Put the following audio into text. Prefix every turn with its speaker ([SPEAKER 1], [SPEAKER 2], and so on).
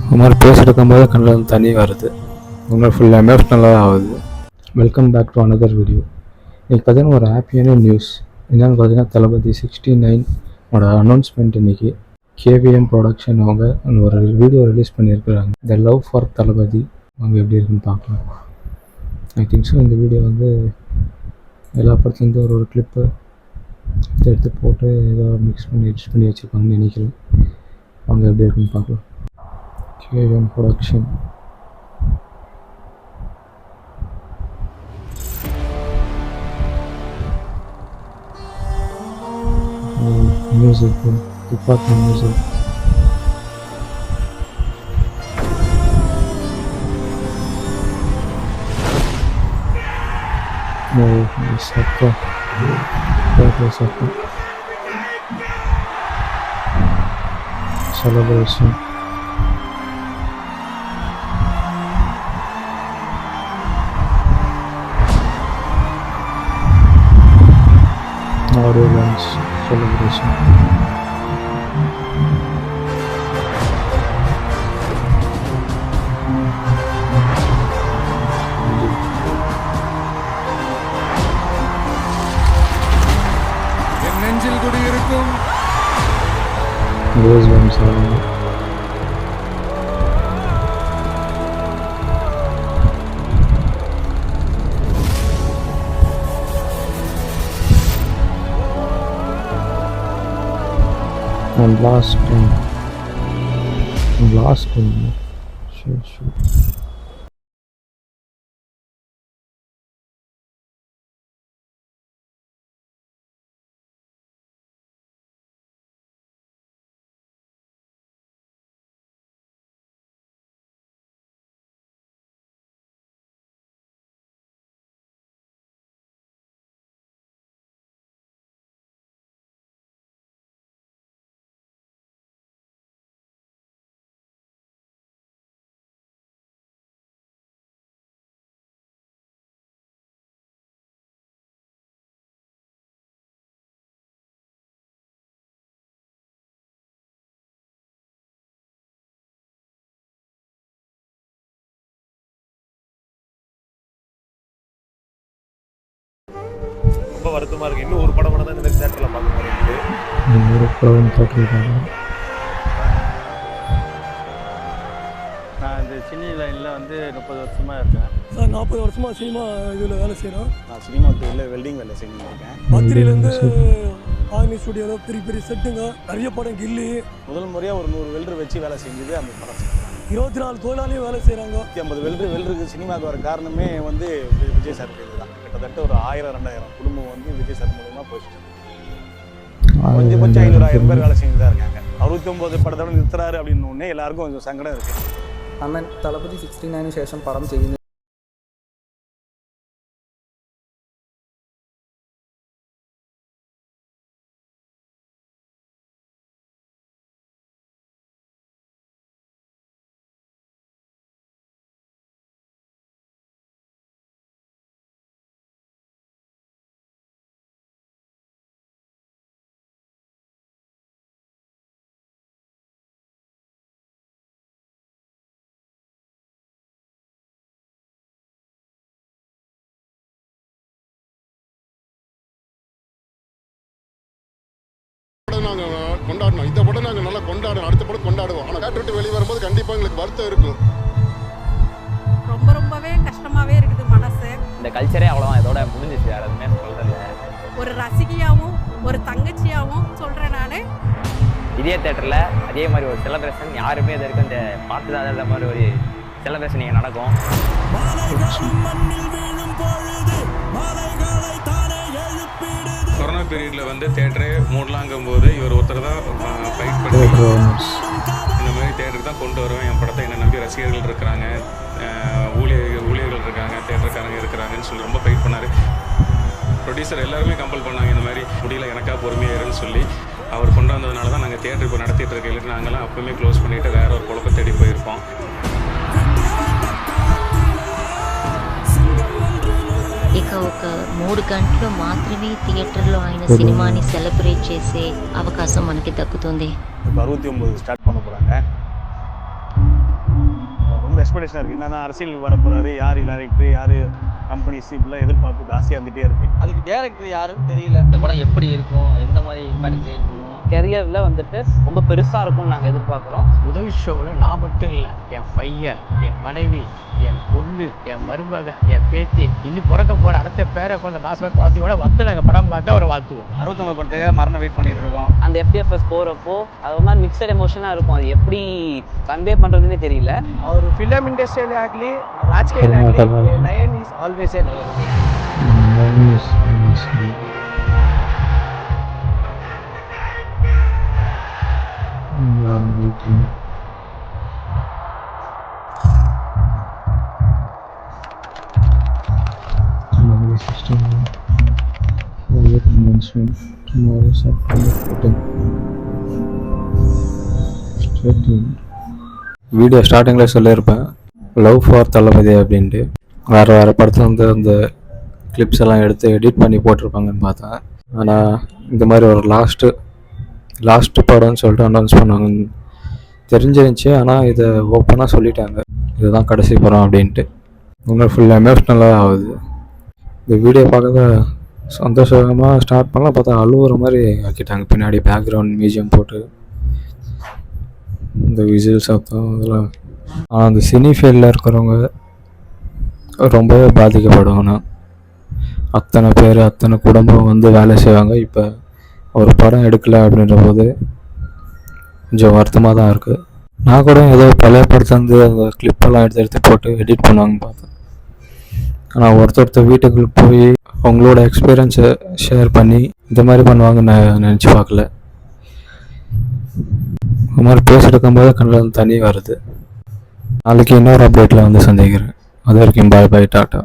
[SPEAKER 1] இந்த மாதிரி பேசிட்டு இருக்கும்போது கண்ணில் வந்து தண்ணி வருது. இந்த மாதிரி ஃபுல் எமோஷ்னலாக ஆகுது. Welcome back to another video. இன்றைக்கி பார்த்தீங்கன்னா ஒரு ஹாப்பியான நியூஸ் என்னென்னு பார்த்தீங்கன்னா தளபதி 69 அனௌன்ஸ்மெண்ட். இன்றைக்கி கேவிஎம் ப்ரொடக்ஷன் அவங்க ஒரு வீடியோ ரிலீஸ் பண்ணியிருக்கிறாங்க. த லவ் ஃபார் தளபதி அவங்க எப்படி இருக்குன்னு பார்க்கலாம். ஐ திங்க் ஸோ இந்த வீடியோ வந்து எல்லா படத்துலேருந்து ஒரு கிளிப்பு எடுத்து போட்டு ஏதோ மிக்ஸ் பண்ணி எடிட் பண்ணி வச்சுருப்பாங்கன்னு நினைக்கிறேன். அவங்க எப்படி இருக்குன்னு பார்க்கலாம். KVM production music, department music. சத்தம் சத்தம் செலிப்ரேஷன். audio launch celebration.
[SPEAKER 2] என் நெஞ்சில் குடியிருக்கும்
[SPEAKER 1] goosebumps. And last time. Sure.
[SPEAKER 3] ரொம்ப வருத்தமாக இருக்குது. இன்னும் ஒரு படம் தான் இந்த மாதிரி தேட்டரில் பார்க்க போகிறது.
[SPEAKER 1] ஒரு படம் தேட்டரில்
[SPEAKER 4] நான் இந்த சினி லைனில் வந்து 30 வருஷமாக இருக்கேன்
[SPEAKER 5] சார். 40 வருஷமாக சினிமா இதில் வேலை செய்கிறோம்.
[SPEAKER 4] நான் சினிமா துறையில் வெல்டிங் வேலை செஞ்சுட்டு இருக்கேன்.
[SPEAKER 5] பத்திரிலேருந்து ஆர்மி ஸ்டுடியோவில் பெரிய பெரிய செட்டுங்க, நிறைய படம் கில்லி.
[SPEAKER 4] முதல் முறையாக ஒரு 100 வெல்டர் வச்சு வேலை செஞ்சது அந்த படம்.
[SPEAKER 5] 24 தொழிலாளியும் வேலை செய்கிறாங்க.
[SPEAKER 4] 50 வெல்டருக்கு சினிமாவுக்கு வர காரணமே வந்து விஜய் சார் தான். கிட்டத்தட்ட ஒரு 1000-2000 குடும்பம் வந்து விஜய் சார் மூலமாக போயிடுச்சு. கொஞ்சம் 500-1000 பேர் வேலை செஞ்சு தான் இருக்காங்க. 69 படத்தோட நிறுத்துறாரு அப்படின்னு ஒன்னே எல்லாருக்கும் கொஞ்சம் சங்கடம் இருக்குது.
[SPEAKER 6] അണ്ണൻ തളപതി 69 ശേഷം പടം ചെയ്യുന്നു.
[SPEAKER 7] நாங்கள் கொண்டாடணும். இந்த படம் நாங்கள் நல்லா கொண்டாடுறோம். அடுத்த படம் கொண்டாடுவோம். ஆனால் தேட்டர் விட்டு வெளியே வரும்போது கண்டிப்பாக எங்களுக்கு வருத்தம் இருக்கும்.
[SPEAKER 8] ரொம்பவே கஷ்டமாகவே இருக்குது மனசு.
[SPEAKER 9] இந்த கல்ச்சரே அவ்வளோதான், இதோட முடிஞ்சிச்சு. வேறு எதுவுமே சொல்கிறதில்ல.
[SPEAKER 8] ஒரு ரசிகையாகவும் ஒரு தங்கச்சியாகவும் சொல்கிறேன் நான்.
[SPEAKER 9] இதே தேட்டரில் அதே மாதிரி ஒரு செலிப்ரேஷன் யாருமே இது வரைக்கும் இந்த பார்த்து தான் அந்த மாதிரி ஒரு செலிப்ரேஷன் இங்கே நடக்கும்.
[SPEAKER 10] கொரோனா பீரியடில் வந்து தேட்டரே மூடலாங்கும் போது இவர் ஒருத்தர் தான் ஃபைட் பண்ணி இந்த மாதிரி தேட்டருக்கு தான் கொண்டு வருவேன். என் படத்தை என்னை நம்பி ரசிகர்கள் இருக்கிறாங்க, ஊழியர்கள் இருக்காங்க, தேட்டருக்காரங்க இருக்கிறாங்கன்னு சொல்லி ரொம்ப ஃபைட் பண்ணார். ப்ரொடியூசர் எல்லாருமே கம்பல் பண்ணாங்க, இந்த மாதிரி முடியல எனக்கா பொறுமையாக இருன்னு சொல்லி. அவர் கொண்டு வந்ததுனால தான் நாங்கள் தேட்டர் இப்போ நடத்திட்டு இருக்க. இல்லை நாங்கள்லாம் அப்போவுமே க்ளோஸ் பண்ணிவிட்டு வேற ஒரு குழப்ப தேடி போயிருப்போம்.
[SPEAKER 11] ఇక ఒక 3 గంటలు మాత్రమే థియేటర్లో ఆయన సినిమాని సెలబ్రేట్ చేసే అవకాశం మనకి దక్కుతుంది.
[SPEAKER 4] 69 స్టార్ట్ பண்ண போகிறாங்க. எக்ஸ்பெக்டேஷன் இருக்குது. என்னன்னா அரசியல் வர போகிறாரு, யார் டைரக்டர், யார் கம்பெனிஸ், இப்படிலாம் எதிர்பார்ப்பு ஜாஸ்தியாக இருந்துகிட்டே இருக்குது.
[SPEAKER 6] அதுக்கு டேரக்டர் யாருன்னு தெரியல. இந்த படம் எப்படி இருக்கும், எந்த மாதிரி இம்பாக்ட் கிரியேட் பண்ணுவோம்,
[SPEAKER 9] கெரியரில் வந்துட்டு ரொம்ப பெருசாக இருக்கும்னு நாங்கள் எதிர்பார்க்குறோம்.
[SPEAKER 6] முதல் ஷோவில் நான் மட்டும் இல்லை, என் பையன், என் மனைவி, என் பொண்ணு, என் மருமக, என் பேத்தி, இன்னும் பிறக்க போகிற அடுத்த பேரை கொஞ்சம் நாசமாக குழந்தையோட வந்து நாங்கள் படம் பார்த்தா ஒரு வாழ்த்துவோம்.
[SPEAKER 4] 69 படத்துக்காக மரணம் வெயிட் பண்ணிட்டு இருக்கோம்.
[SPEAKER 9] அந்த FDFS போகிறப்போ அது ஒரு மாதிரி மிக்சட் எமோஷனாக இருக்கும். அது எப்படி கன்வே பண்ணுறதுன்னே தெரியல.
[SPEAKER 6] ஒரு ஃபிலிம் இண்டஸ்ட்ரியில் ஆகலி ராஜ்கீயில் ஆகலி lion is always a
[SPEAKER 1] Tomorrow, September 14th. Video ஸ்டார்டிங்கில் சொல்லியிருப்பேன் லவ் ஃபார் தளபதி அப்படின்ட்டு. வேறு படத்தில் வந்து அந்த கிளிப்ஸ் எல்லாம் எடுத்து எடிட் பண்ணி போட்டிருப்பாங்கன்னு பார்த்தேன். ஆனால் இந்த மாதிரி ஒரு லாஸ்ட்டு படம்னு சொல்லிட்டு அனௌன்ஸ் பண்ணாங்க தெரிஞ்சிருந்துச்சு. ஆனால் இதை ஓப்பனாக சொல்லிட்டாங்க, இதுதான் கடைசி படம் அப்படின்ட்டு. இன்னும் ஃபுல் எமோஷ்னலாக ஆகுது. இந்த வீடியோ பார்க்க சந்தோஷமாக ஸ்டார்ட் பண்ணலாம், பார்த்தா அழுவுற மாதிரி ஆக்கிட்டாங்க. பின்னாடி பேக்ரவுண்ட் மியூசியம் போட்டு இந்த விசில் சத்தம் இதெல்லாம். ஆனால் அந்த சினி ஃபீல்டில் இருக்கிறவங்க ரொம்பவே பாதிக்கப்படுவாங்க. அத்தனை பேர் அத்தனை குடும்பம் வந்து வேலை செய்வாங்க. இப்போ ஒரு படம் எடுக்கலை அப்படின்ற போது கொஞ்சம் வருத்தமாக தான் இருக்குது. நான் கூட ஏதோ பழைய படத்துலேருந்து அந்த கிளிப்பெல்லாம் எடுத்து போட்டு எடிட் பண்ணுவாங்கன்னு பார்த்தேன். ஆனால் ஒருத்தர் வீட்டுக்குள்ளே போய் அவங்களோட எக்ஸ்பீரியன்ஸை ஷேர் பண்ணி இந்த மாதிரி பண்ணுவாங்கன்னு நான் நினச்சி பார்க்கல. இந்த மாதிரி பேசிட்டுருக்கும்போது கண்ணில் தண்ணி வருது. நாளைக்கு இன்னொரு அப்டேட்டில் வந்து சந்திக்கிறேன். அது வரைக்கும் பாய் டாட்டா.